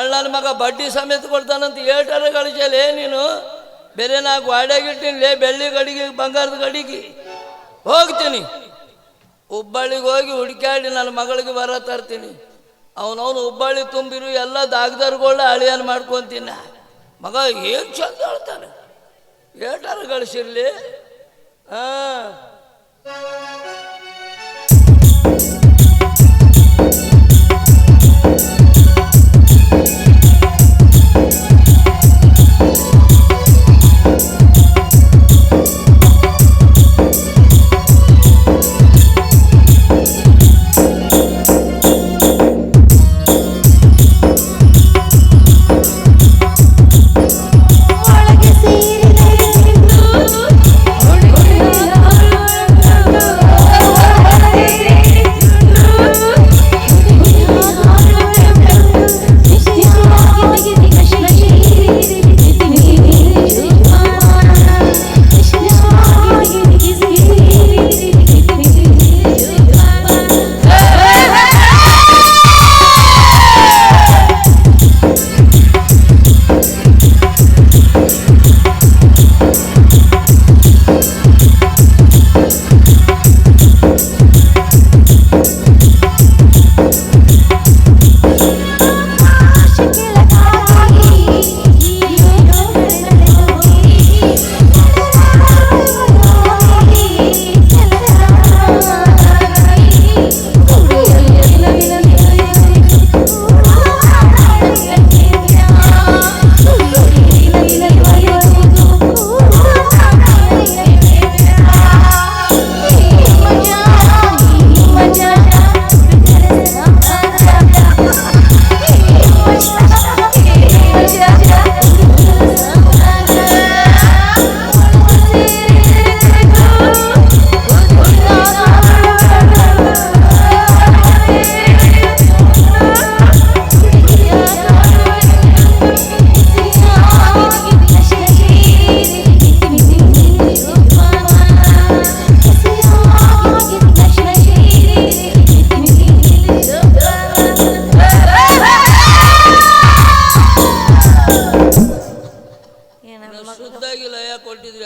ನನ್ನ ಮಗ ಬಡ್ಡಿ ಸಮೇತ ಕೊಡ್ತಾನಂತ ಏಟಾರ ಗಳಿಸಲೇ ನೀನು. ಬೇರೆ ನಾ ಗಾಡಿಯಾಗಿಟ್ಟಿನಿ ಬೆಳ್ಳಿ ಗಡಿಗೆ ಬಂಗಾರದ ಗಡಿಗೆ ಹೋಗ್ತೀನಿ. ಹುಬ್ಬಳ್ಳಿಗೆ ಹೋಗಿ ಹುಡುಕ್ಯಾಡಿ ನನ್ನ ಮಗಳಿಗೆ ಬರ ತರ್ತೀನಿ. ಅವನವನು ಹುಬ್ಬಳ್ಳಿ ತುಂಬಿರು ಎಲ್ಲ ದಾಗದಾರ್ಗಳ ಅಳಿಯನ್ ಮಾಡ್ಕೊತೀನಿ. ಮಗ ಏನು ಚಂದ ಹೇಳ್ತಾನೆ, ಏಟಾರ ಗಳಿಸಿರ್ಲಿ. ಹಾಂ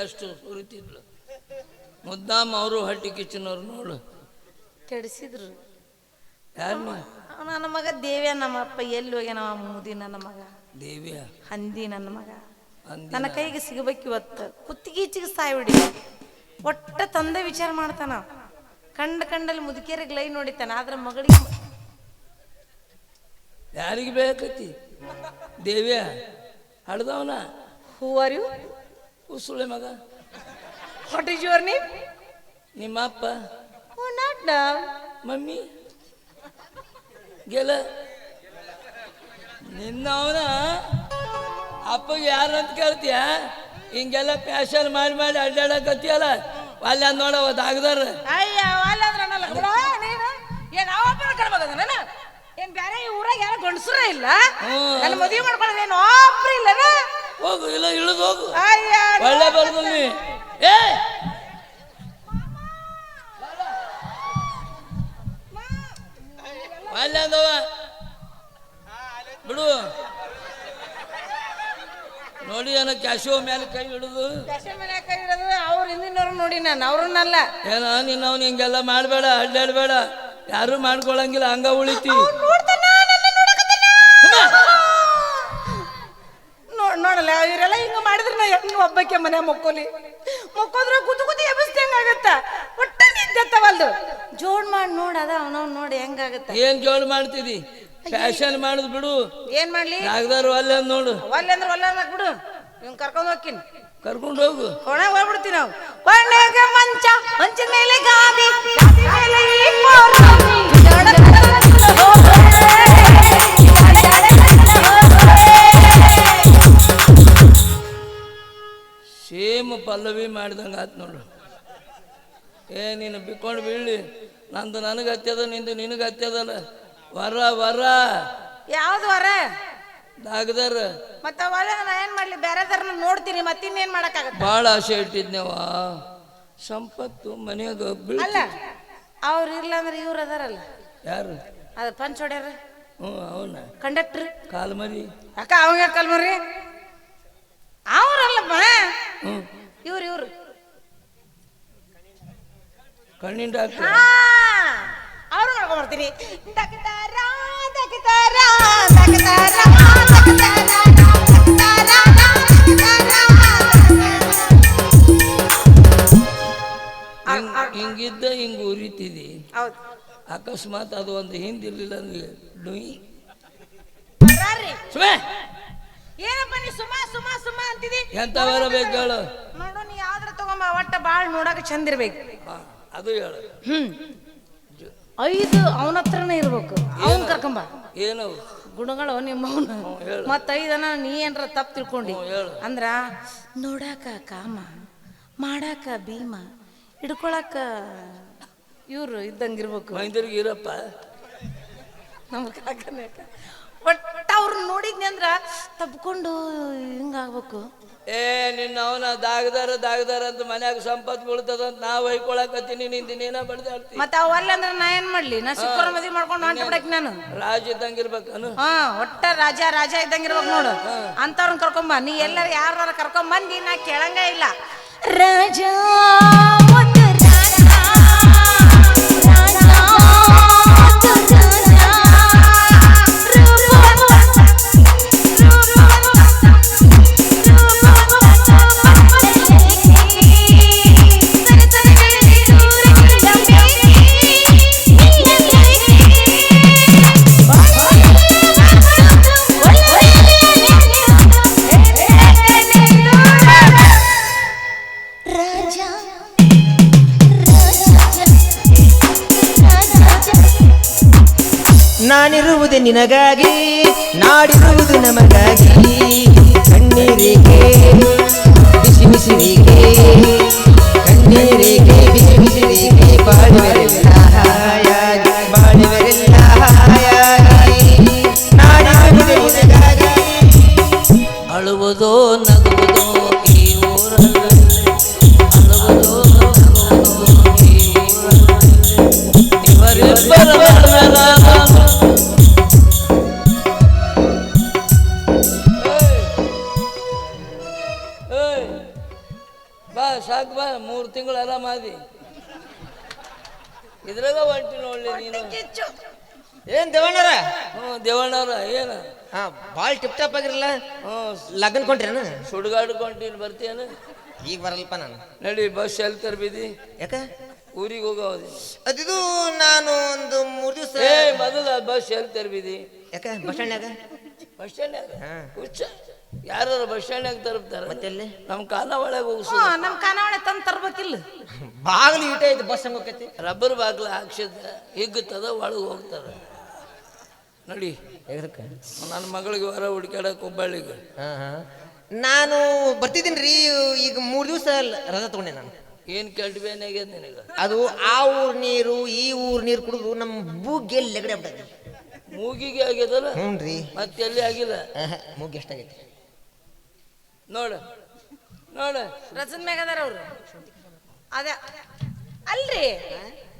ಅಷ್ಟು ಸುರಿತಿದ್ಲು. ಮುದ್ದಾಮ ಅವರು ಹಟ್ಟಿ ಕಿಚ್ಚನವ್ರು ನೋಡು ಕೆಡಿಸಿದ್ರು. ಯಾರು ನನ್ನ ಮಗ ದೇವ್ಯ, ನಮ್ಮಪ್ಪ ಎಲ್ಲಿ ಹೋಗ್ಯ ನಮ್ಮ ಮುದಿ ನನ್ನ ಮಗ ದೇವ್ಯ ಹಂದಿ ನನ್ನ ಮಗ ನನ್ನ ಕೈಗೆ ಸಿಗಬೇಕು ಇವತ್ತು. ಕುತ್ತಿಗೀಚಿಗೆ ಸಾಯ್ಬಿಡಿ. ಒಟ್ಟ ತಂದೆ ವಿಚಾರ ಮಾಡ್ತಾನ. ಕಂಡಲ್ಲಿ ಮುದುಕಿಯರಿಗೆ ಲೈ ನೋಡಿತಾನ. ಆದ್ರೆ ಮಗಳಿಗೆ ಯಾರಿಗೆ ಬೇಕತಿ ದೇವ್ಯ ಹಡ್ದವನ. Who are you? ಸುಳ್ಳೆ ಮಗ. What is your name? ನಿಮ್ಮ ಅಪ್ಪ? Oh not down. ಮಮ್ಮಿ ಗೆಲ ನಿನ್ನವನ ಅಪ್ಪಗೆ ಯಾರಂತ ಕೇಳ್ತೀಯ? ಹಿಂಗೆಲ್ಲ ಪ್ಯಾಶನ್ ಮಾಡಿ ಅಡ್ಡಾಡಕತ್ತಿಯಲ್ಲ. ಅಲ್ಲಿ ಅಂದ್ ನೋಡವ ದಾಗದಾರ. ಅಯ್ಯ ಏನ್ ಬ್ಯಾರೆ ಈ ಊರಾಗ ಯಾರು ಗಂಡಸ್ರ ಇಲ್ಲ? ನನ್ನ ಮದುವೆ ಮಾಡ್ಕೊಳ್ಳೋದೇನು ಒಬ್ರು ಇಲ್ಲ? ಹೋಗು, ಇಲ್ಲ ಇಳಿದು ಹೋಗು. ಒಳ್ಳೆ ಬರ್ದಲ್ಲಿ ಏ ಅಲ್ಲ ಅಂದವ ಬಿಡು. ನೋಡಿ ಏನ ಕ್ಯಾಶೋ ಮೇಲೆ ಕೈ ಹಿಡಿದು ಅವ್ರ ಹಿಂದಿನವ್ರು ನೋಡಿ ನಾನು ಅವ್ರನ್ನಲ್ಲ. ಏನ ನಿನ್ನ ಅವ್ನು ಹಿಂಗೆಲ್ಲ ಮಾಡಬೇಡ, ಅಡ್ಡಾಡಬೇಡ. ಯಾರು ಮಾಡ್ಕೊಳಂಗಿಲ್ಲ, ಹಂಗ ಉಳಿತಿ. ನೋಡಲ್ಲ ಇವರೆಲ್ಲ ಹಿಂಗ ಮಾಡಿದ್ರೆ ನಾ ಹೆಂಗ ಒಬ್ಬಕ್ಕೆ ಮನೆ ಮಕ್ಕೋದ್ರೆ ಕೂತು ಎಬ್ಬಿಸ್ದಂಗಾಗತ್ತ. ಒಟ್ಟ ನಿದ್ದತ್ತವಲ್ದು. ಜೋಡ್ ಮಾಡಿ ನೋಡ ಅದ ಅವನವ್ ನೋಡಿ ಹೆಂಗಾಗತ್ತ. ಏನ್ ಜೋಡ್ ಮಾಡ್ತಿದಿ? ಫ್ಯಾಷನ್ ಮಾಡುದು ಬಿಡು. ಏನ್ ಮಾಡ್ಲಿ? ನಾಗದಾರು ಅಲ್ಲೇ ನೋಡು. ಒಲ್ಲೆ ಅಂದ್ರೆ ಒಲ್ಲ ಬಿಡು. ಇವ್ ಕರ್ಕೊಂಡ್ ಹೋಗ್ತೀನಿ. ಕರ್ಕೊಂಡು ಹೋಗು. ಕೊನೆ ಹೋಗ್ಬಿಡ್ತೀವಿ ನಾವು. ಕೊನೆಗೆ ಮಂಚ, ಮಂಚದ ಮೇಲೆ ಗಾದಿ, ಮೇಲೆ ಸೇಮ್ ಪಲ್ಲವಿ ಮಾಡಿದಂಗೆ ಆಯ್ತು ನೋಡು. ನೀನು ಬಿಕ್ಕೊಂಡು ಬೀಳಿ. ನಂದು ನನಗೆ ಹತ್ಯದ, ನಿಂದು ನಿನಗೆ ಹತ್ಯದಲ್ಲ. ವರ ಯಾವ್ದು ವರ? ದಾಗದಾರ. ಮತ್ತ ನಾ ಏನ್ ಮಾಡ್ಲಿ? ಬೇರೆದಾರ ನೋಡ್ತೀನಿ, ಮತ್ತಿನ್ನೇನ್ ಮಾಡಕ್ಕಾಗತ್ತ? ಭಾಳ ಆಸೆ ಇಟ್ಟಿದ್ನೇವ. ಸಂಪತ್ತು ಮನೆಯಾಗ ಅಲ್ಲ ಅವ್ರು ಇಲ್ಲ ಅಂದ್ರೆ ಇವ್ರು ಅದಾರಲ್ಲ. ಯಾರು? ಅದ ಪಂಚ್ ಹೊಡ್ಯಾರ. ಅವನ ಕಂಡಕ್ಟರ್ ಕಾಲ್ ಮರಿ ಅಕ್ಕ ಅವಂಗ ಕಲ್ಮರ್ರಿ ಅವ್ರಲ್ಲಪ್ಪ ಹ್ಞೂ ಇವ್ರು ಕಣ್ಣಿನ ಡಾಕ್ಟರ್ ಅವ್ರು ನೋಡ್ಕೊಂಡ್ಬರ್ತೀನಿ ಹಿಂಗಿದ್ದ ಹಿಂಗ ಉರಿತಿದಿ. ಹೌದು ಅಕಸ್ಮಾತ್ ಅದು ಒಂದು ಹಿಂದಿರ್ಲಿಲ್ಲ ಅಂದ್ರೆ ಡುಯಿ ಸುಮಾ ಏನಪ್ಪ ನೀ ಸುಮಾ ಸುಮಾ ಸುಮಾ ಅಂತಿದಿ. ಎಂತ ಬರಬೇಕು ಹೇಳು. ನೋಡು ನೀ ಯಾವ್ದ್ರ ತಗೊಂಬ ಒಟ್ಟ ಬಾಳ್ ನೋಡಕ ಚಂದ ಇರ್ಬೇಕು. ಅದು ಹೇಳು. 5 ಅವನ ಹತ್ರನೇ ಇರ್ಬೇಕು. ಅವನ್ ಕರ್ಕೊಂಬ. ಏನವು ಗುಣಗಳು ನಿಮ್ಮವನು. ಮತ್ತ 5 ನೀ ಏನ್ರ ತಪ್ಪು ತಿಳ್ಕೊಂಡಿ ಅಂದ್ರ ನೋಡಾಕ ಕಾಮ, ಮಾಡಾಕ ಭೀಮ, ಹಿಡ್ಕೊಳಕ ಇವ್ರು ಇದ್ದಂಗಿರ್ಬೇಕು. ಮೈಂದರ್ಗಿ ಇರಪ್ಪ ನಮ್ಮ ಕಾಕನೇ. ಒಟ್ಟ ಅವ್ರು ನೋಡಿದ್ನಿ ಅಂದ್ರ ತಬ್ಕೊಂಡು ಹಿಂಗಾಗ್ಬೇಕು. ನಿನ್ನ ಅವನ ದಾಗದಾರ ಅಂತ ಮನ್ಯಾಗ ಸಂಪತ್ ಬೀಳ್ತದಂತ ನಾವು ಹೊಯ್ಕೊಳಕತ್ತೀನಿ. ನೀನ ಬಡ್ದಾಡ್ತಿ. ಮತ್ತ ಅವಲ್ಲ ಅಂದ್ರ ನಾ ಏನ್ ಮಾಡ್ಲಿ? ನಾ ಸಿಕ್ಕರ ಮದ್ವಿ ಮಾಡ್ಕೊಂಡು ಹೊಂಟ ಬಿಡಕ್ ನಾನು. ರಾಜ ಇದ್ದಂಗಿರ್ಬೇಕನು. ಒಟ್ಟ ರಾಜ ಇದ್ದಂಗಿರ್ಬೇಕು ನೋಡು. ಅಂತವ್ರನ್ನ ಕರ್ಕೊಂಬ. ನೀ ಎಲ್ಲಾರ ಯಾರ ಕರ್ಕೊಂಬಂದಿ ನಾ ಕೇಳಂಗ ಇಲ್ಲ. ರಾಜ ನಾನಿರುವುದು ನಿನಗಾಗಿ, ನಾಡಿರುವುದು ನಮಗಾಗಿ. ಕಣ್ಣೀರಿಗೆ ಬಿಸಿ ಬಿಸಿರಿಗೆ, ಕಣ್ಣೀರಿಗೆ ಬಿಸಿ ಬಿಸಿರಿಗೆ, ಬಾಳುವರೆಲ್ಲ ಹಾಯಾಗಿ, ಬಾಳುವರೆಲ್ಲ ಹಾಯಾಗಿ. ನಾಡಿರುವುದು ನಿನಗಾಗಿ. ಅಳುವುದೋ ನಗುವುದೋ ಈ ಊರಲ್ಲಿ, ಅಳುವುದೋ ನಗುವುದೋ ಈ ಊರಲ್ಲಿ, ಇವರಿಬ್ಬರ ಬಾ ಸಾಕು ಬಾ. 3 ತಿಂಗಳು ಆರಾಮಾದಿ. ಇದ್ರಾಗ ಹೊಂಟಿ ನೋಡ್ಲಿ ನೀನು. ಏನ್ ದೇವಣ್ಣರ? ದೇವಣ್ಣವ್ರ ಏನು ಭಾಳ ಟಿಪ್ ಟಾಪ್ ಆಗಿರಲ್ಲ. ಲಗ್ನ ಕೊಂಟ್ರೇನು? ಸುಡ್ಗಾಡ್ಕೊಂಟೀನಿ. ಬರ್ತೀಯನು? ಈಗ ಬರಲ್ಪ ನಾನು. ನಡಿ ಬಸ್ ಎಲ್ಲಿ ತರ್ಬಿದಿ? ಯಾಕ ಊರಿಗೆ ಹೋಗೋದಿ? ಅದಿದು ನಾನು ಒಂದು 3 ದಿವಸ. ಮೊದಲ ಬಸ್ ಎಲ್ಲಿ ತರ್ಬಿದಿ? ಯಾಕ ಬಸ್ ಸ್ಟ್ಯಾಂಡ್ನಾಗ? ಬಸ್ ಸ್ಟ್ಯಾಂಡ್ನಾಗ ಹುಚ್ಚ ಯಾರು ಬಸ್ ಸ್ಟ್ಯಾಂಡ್ನಾಗ ತರ್ತಾರೆ? ಮತ್ತೆ ಎಲ್ಲಿ? ನಮ್ಮ ಕಾಲ ಒಳಗೆ ಹೋಗಿಸು. ನಮ್ ಕಾನಾವಳೆ ತಂದು ತರ್ಬೇಕಿಲ್ಲ. ಬಾಗಿಲು ಈಟ ಐತೆ, ಬಸ್ ಹಂಗ ಹೋಗೈತಿ. ರಬ್ಬರ್ ಬಾಗ್ಲ ಹಾಕ್ಸಿದ ಹಿಗ್ತದ, ಒಳಗೆ ಹೋಗ್ತಾರ. ನೋಡಿ ನನ್ನ ಮಗಳಿಗೆ ಹೊರ ಹುಡ್ಕ್ಯಾಡಕ್ಕೆ ಹುಬ್ಬಳ್ಳಿಗೆ. ನಾನು ಬರ್ತಿದ್ದೀನಿ ರೀ. ಈಗ 3 ದಿವಸ ರಜಾ ತಗೊಂಡೆ ನಾನು. ಏನು ಕೆಲ್ಟಬೇನಾಗ್ಯದ ನಿನಗೆ? ಅದು ಆ ಊರ್ ನೀರು ಈ ಊರ್ ನೀರು ಕುಡಿದು ನಮ್ಮ ಬೂಗ್ಗೆ ಲೆಗಡೆ ಬಿಟ್ಟೈತಿ. ಮೂಗಿಗೆ ಆಗ್ಯದಲ್ಲ? ಹ್ಞೂ ರೀ. ಮತ್ತೆ ಎಲ್ಲಿ ಆಗಿಲ್ಲ? ಮೂಗಿ ಎಷ್ಟಾಗೈತಿ ನೋಡ ನೋಡ. ರಸದ ಮ್ಯಾಗದಾರ ಅವ್ರು. ಅದ ಅಲ್ರಿ,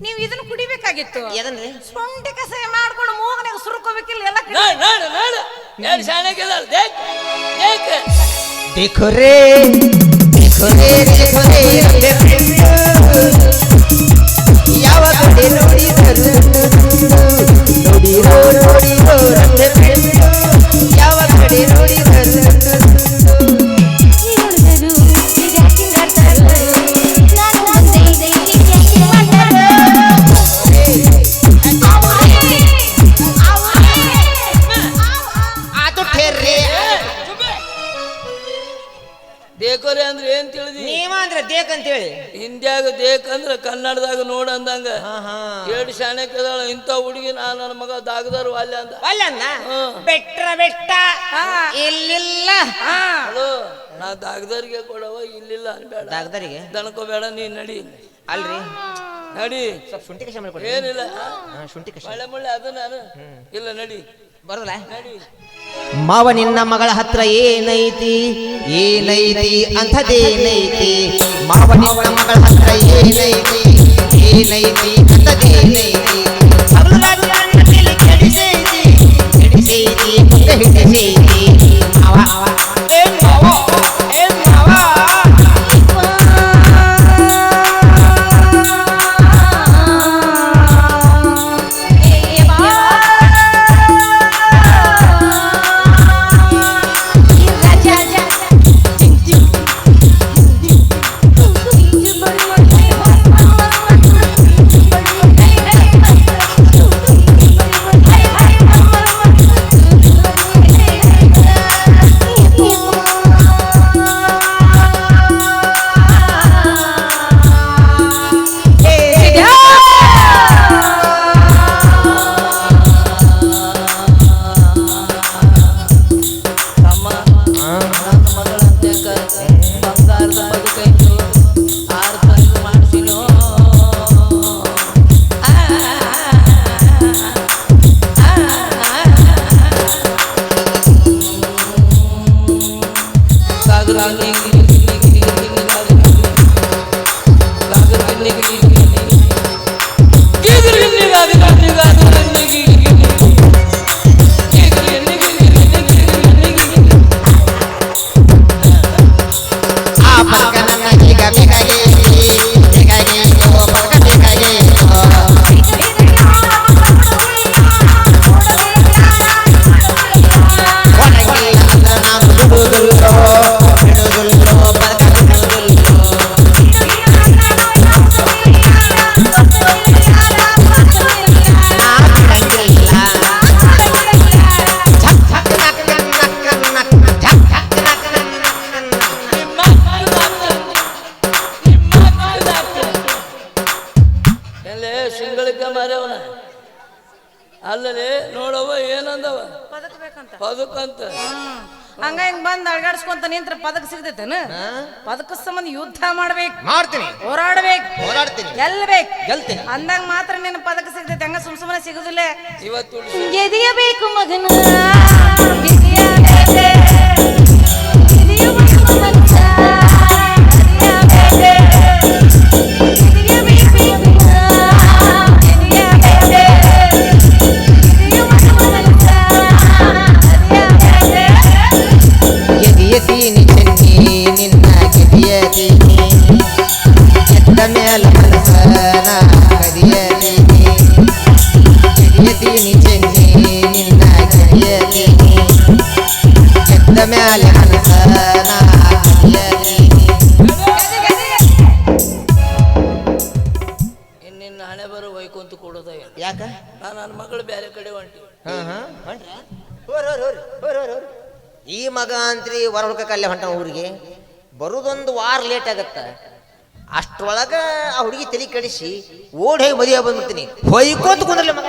ನೀವು ಇದನ್ನ ಕುಡಿಬೇಕಾಗಿತ್ತು. ಎದನ್ರಿ? ಸೊಂಟಿ ಕಸಾಯ ಮಾಡ್ಕೊಂಡು ಮೂಗನಾಗ ಸುರುಕೋಬೇಕಿಲ್ಲ ಎಲ್ಲ. ನೋಡ ನೋಡ ಏನು ಶಾಣಕ್ಯದ. देखो रे देखो रे देखो रे ಯಾವ ಕಡೆ ನೋಡಿದರು ನೋಡಿರೋ ನೋಡಿರೋ ರಂದೆ ಬೆಂದು ಯಾವ ಕಡೆ ನೋಡಿದರು ದೇಕೋರೆ ಅಂದ್ರೆ ಏನ್ ತಿಳಿದಿ? ನೀವ ಅಂದ್ರೆ ದೇಕ್ ಅಂತೇಳಿ. ಹಿಂದ್ಯಾಗ ದೇಕ್ ಅಂದ್ರೆ ಕನ್ನಡದಾಗ ನೋಡ ಅಂದಂಗ. 2 ಶಾಣಕ್ಯದಾಳ ಇಂಥ ಹುಡುಗಿ. ನನ್ನ ಮಗ ದಾಗದಾರು ಅಲ್ಲ ಅಂದ. ಬೆಟ್ರ ಬೆಟ್ಟ ಇಲ್ಲಿಲ್ಲ. ಹಲೋ, ನಾ ದಾಗದಾರಿಗೆ ಕೊಡವ, ಇಲ್ಲಿಲ್ಲ ಅನ್ಬೇಡ. ದಾಗದಾರಿಗೆ ದಣಕೋಬೇಡ. ನೀ ನಡಿ. ಅಲ್ರಿ ನಡಿ. ಸ್ವಲ್ಪ ಶುಂಠಿ ಕಷಾಯ ಮಾಡ್ಕೊಡಿ. ಏನಿಲ್ಲ ಶುಂಠಿ ಕಷಾಯ. ಮಳೆ ಮುಳ್ಳೆ ಅದು ನಾನು ಇಲ್ಲ. ನಡಿ. ಬರೋಲ್ಲ. ನಡಿ. ಮಾವ ನಿನ್ನ ಮಗಳ ಹತ್ರ ಏನೈತಿ ಏನೈತಿ ಅಂಥದ್ದೇನೈತಿ? ಮಾವ ನಿನ್ನ ಮಗಳ ಹತ್ರ ಏನೈತಿ ಏನೈತಿ ಅಂಥದ್ದೇನೈತಿ? ಹಗಲು ರಾತ್ರಿ ನನ್ನ ತಲೆ ಕೆಡಿಸೈತಿ ಸಿಂಗಳಿಕ ಮಾರ್ಯವನ ಅಲ್ಲಲ್ಲಿ ನೋಡವ ಏನಂದವ ಪದಕಂತ ಹಂಗ ಹಿಂಗ್ ಬಂದ್ ಅಳ್ಗಾಡ್ಸ್ಕೊಂತ ನಿಂತ್ರ ಪದಕ ಸಿಗ್ತೈತೇನ ಪದಕ ಸಂಬಂಧ ಯುದ್ಧ ಮಾಡ್ಬೇಕು ಮಾಡ್ತೀನಿ ಹೋರಾಡ್ಬೇಕು ಹೋರಾಡ್ತೀನಿ ಗೆಲ್ಬೇಕು ಗೆಲ್ತೀನಿ ಅಂದಾಗ ಮಾತ್ರ ನಿನ್ನ ಪದಕ ಸಿಗ್ತೈತೆ ಹಂಗ ಸುಮ್ಮನೆ ಸಿಗುದಿಲ್ಲ ಇವತ್ತು ಗೆದಿಯಬೇಕು ಮಗನ ಗೆದಿಯತೀನಿ ಚೆನ್ನಿ ನಿನ್ನ ಗೆದಿಯತೀನಿ ಎತ್ತ ಮೇಲ ಮನಸನ ಕದಿಯತೀನಿ ಗೆದಿಯತೀನಿ ಚೆನ್ನಿ ನಿನ್ನ ಗೆದಿಯತೀನಿ ಎತ್ತ ಮೇಲ ಮನಸನ ಕದಿಯತೀನಿ ಇನ್ನಿನ್ನ ಹಣೆ ಬರೋ ವೈಕುಂತ ಕೊಡೋದ ಯಾಕ ನನ್ನ ಮಗಳು ಬೇರೆ ಕಡೆ ಹೊಂಟಿ ಈ ಮಗ ಅಂತ್ರಿ ಹೊರಡ್ಕ ಅಲ್ಲೇ ಹೊಂಟ ಊರಿಗೆ ಬರುದೊಂದು ವಾರ ಲೇಟ್ ಆಗತ್ತ ಅಷ್ಟ್ರೊಳಗ ಆ ಹುಡುಗಿ ತಲೆ ಕಡಿಸಿ ಓಡಿ ಹೋಗಿ ಮದುವೆ ಬಂದ್ಬಿಡ್ತೀನಿ ಹೊಯ್ಕೋತ ಕುಂದ್ರಲ್ಲ ಮಗ